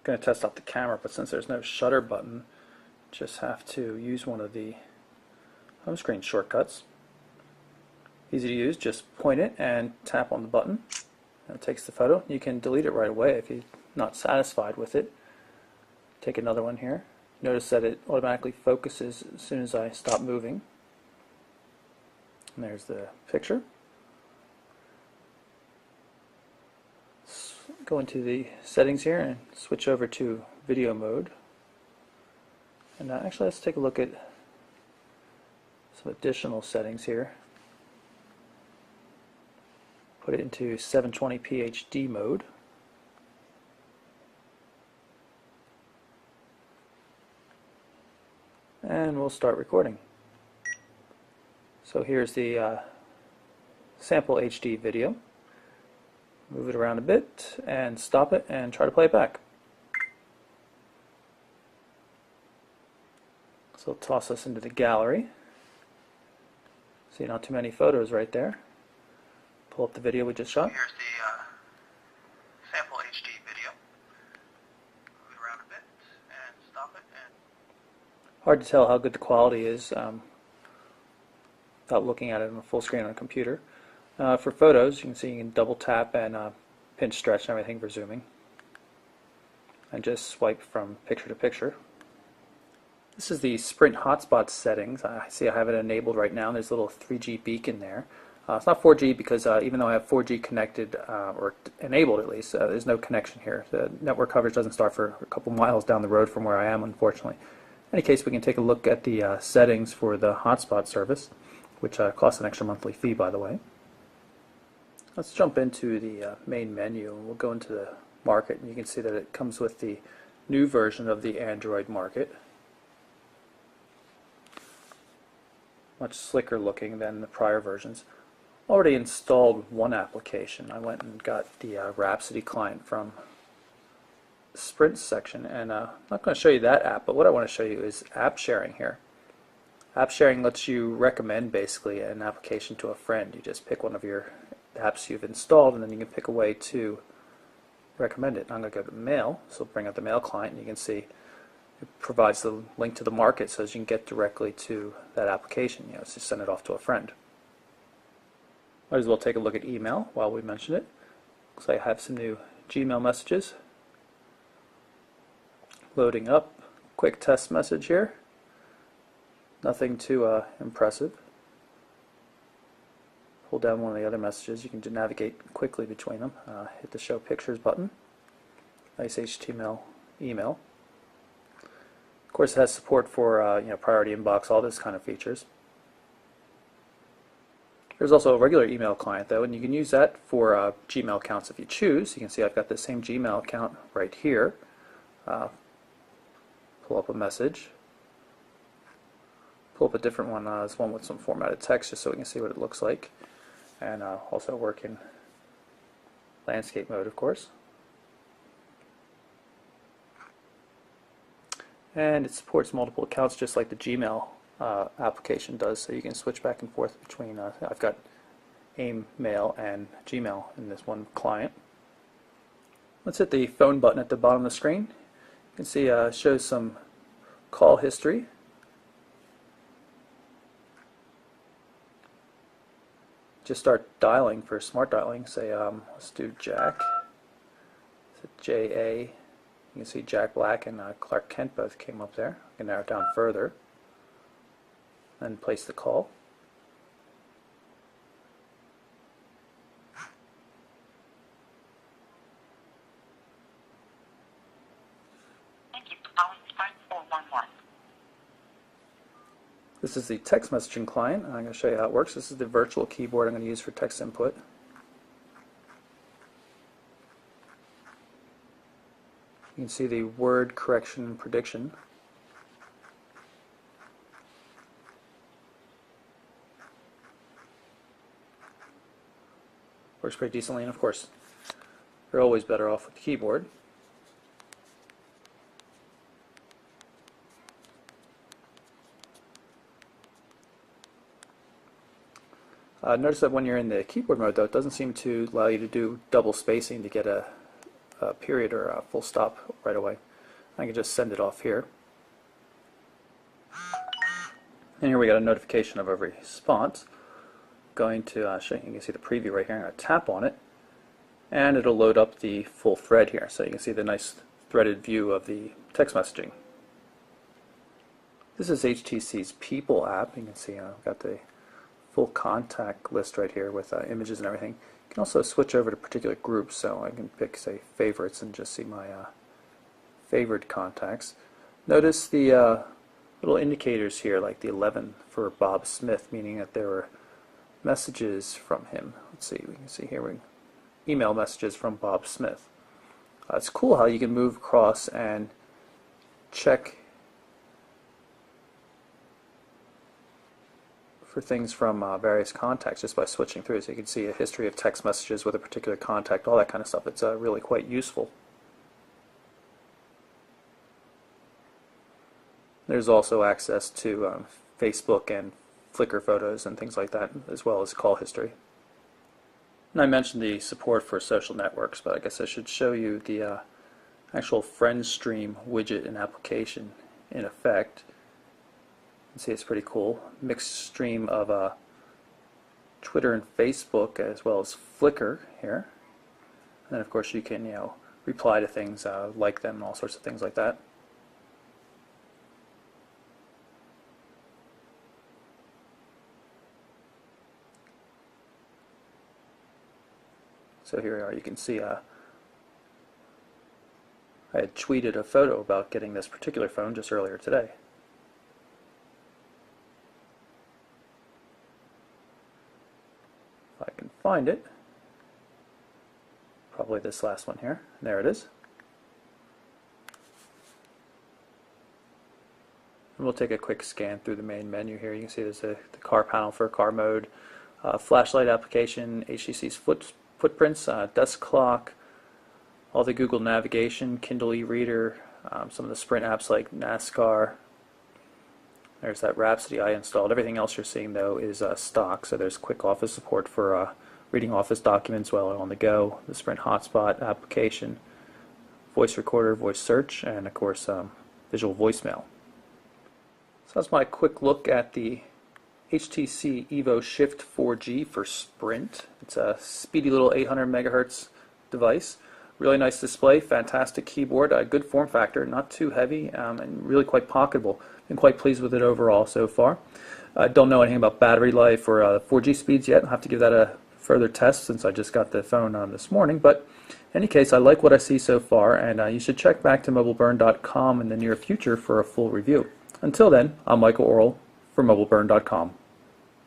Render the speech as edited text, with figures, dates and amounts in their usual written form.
going to test out the camera, but since there's no shutter button, just have to use one of the home screen shortcuts. Easy to use, just point it and tap on the button and it takes the photo. You can delete it right away if you're not satisfied with it. Take another one here. Notice that it automatically focuses as soon as I stop moving. And there's the picture. Go into the settings here and switch over to video mode. And actually, let's take a look at some additional settings here. Put it into 720p HD mode. And we'll start recording. So here's the sample HD video. Move it around a bit and stop it and try to play it back. So it'll toss us into the gallery. See, not too many photos right there. Pull up the video we just shot. Here's the sample HD video. Move it around a bit and stop it. Hard to tell how good the quality is without looking at it on a full screen on a computer. For photos, you can see you can double tap and pinch stretch and everything for zooming. And just swipe from picture to picture. This is the Sprint hotspot settings. I see I have it enabled right now. There's a little 3G beacon there. It's not 4G because even though I have 4G connected, or enabled at least, there's no connection here. The network coverage doesn't start for a couple miles down the road from where I am, unfortunately. In any case, we can take a look at the settings for the hotspot service, which costs an extra monthly fee, by the way. Let's jump into the main menu and we'll go into the market, and you can see that it comes with the new version of the Android market. Much slicker looking than the prior versions. Already installed one application. I went and got the Rhapsody client from the Sprint section, and I'm not going to show you that app, but what I want to show you is app sharing here. App sharing lets you recommend basically an application to a friend. You just pick one of your apps you've installed and then you can pick a way to recommend it. I'm going to go to Mail, so bring up the Mail client, and you can see it provides the link to the market so that you can get directly to that application. Just send it off to a friend. Might as well take a look at email while we mention it. Looks like I have some new Gmail messages. Loading up. Quick test message here. Nothing too impressive. Hold down one of the other messages. You can navigate quickly between them. Hit the Show Pictures button. Nice HTML email. Of course, it has support for priority inbox, all this kind of features. There's also a regular email client though, and you can use that for Gmail accounts if you choose. You can see I've got the same Gmail account right here. Pull up a message. Pull up a different one. This one with some formatted text just so we can see what it looks like. And also work in landscape mode, of course. And it supports multiple accounts just like the Gmail application does, so you can switch back and forth between, I've got AIM Mail and Gmail in this one client. Let's hit the phone button at the bottom of the screen. You can see it shows some call history. Just start dialing for smart dialing. Say, let's do Jack. It's J-A. You can see Jack Black and Clark Kent both came up there. I can narrow it down further. And place the call. Thank you for calling 5411. This is the text messaging client. I'm going to show you how it works. This is the virtual keyboard I'm going to use for text input. You can see the word correction prediction. Works pretty decently, and of course, you're always better off with the keyboard. Notice that when you're in the keyboard mode, though, it doesn't seem to allow you to do double spacing to get a a period or a full stop right away. I can just send it off here. And here we got a notification of a response. Going to show you can see the preview right here. I'm going to tap on it, and it'll load up the full thread here. So you can see the nice threaded view of the text messaging. This is HTC's People app. You can see I've got the full contact list right here with images and everything. You can also switch over to particular groups, so I can pick, say, favorites and just see my favored contacts. Notice the little indicators here, like the 11 for Bob Smith, meaning that there were messages from him. Let's see, we can see here email messages from Bob Smith. It's cool how you can move across and check for things from various contacts just by switching through. So you can see a history of text messages with a particular contact, all that kind of stuff. It's really quite useful. There's also access to Facebook and Flickr photos and things like that, as well as call history. And I mentioned the support for social networks, but I guess I should show you the actual FriendStream widget and application in effect. You can see it's pretty cool. Mixed stream of Twitter and Facebook, as well as Flickr here. And then of course you can reply to things, like them, and all sorts of things like that. So here we are, you can see I had tweeted a photo about getting this particular phone just earlier today. If I can find it, probably this last one here, there it is. And we'll take a quick scan through the main menu here. You can see there's the car panel for car mode, flashlight application, HTC's footprints, desk clock, all the Google navigation, Kindle e-reader, some of the Sprint apps like NASCAR. There's that Rhapsody I installed. Everything else you're seeing though is stock. So there's quick office support for reading office documents while on the go, the Sprint hotspot application, voice recorder, voice search, and of course visual voicemail. So that's my quick look at the HTC Evo Shift 4G for Sprint. It's a speedy little 800 megahertz device. Really nice display, fantastic keyboard, good form factor, not too heavy, and really quite pocketable. Been quite pleased with it overall so far. I don't know anything about battery life or 4G speeds yet. I'll have to give that a further test since I just got the phone this morning. But in any case, I like what I see so far, and you should check back to mobileburn.com in the near future for a full review. Until then, I'm Michael Orrell for mobileburn.com.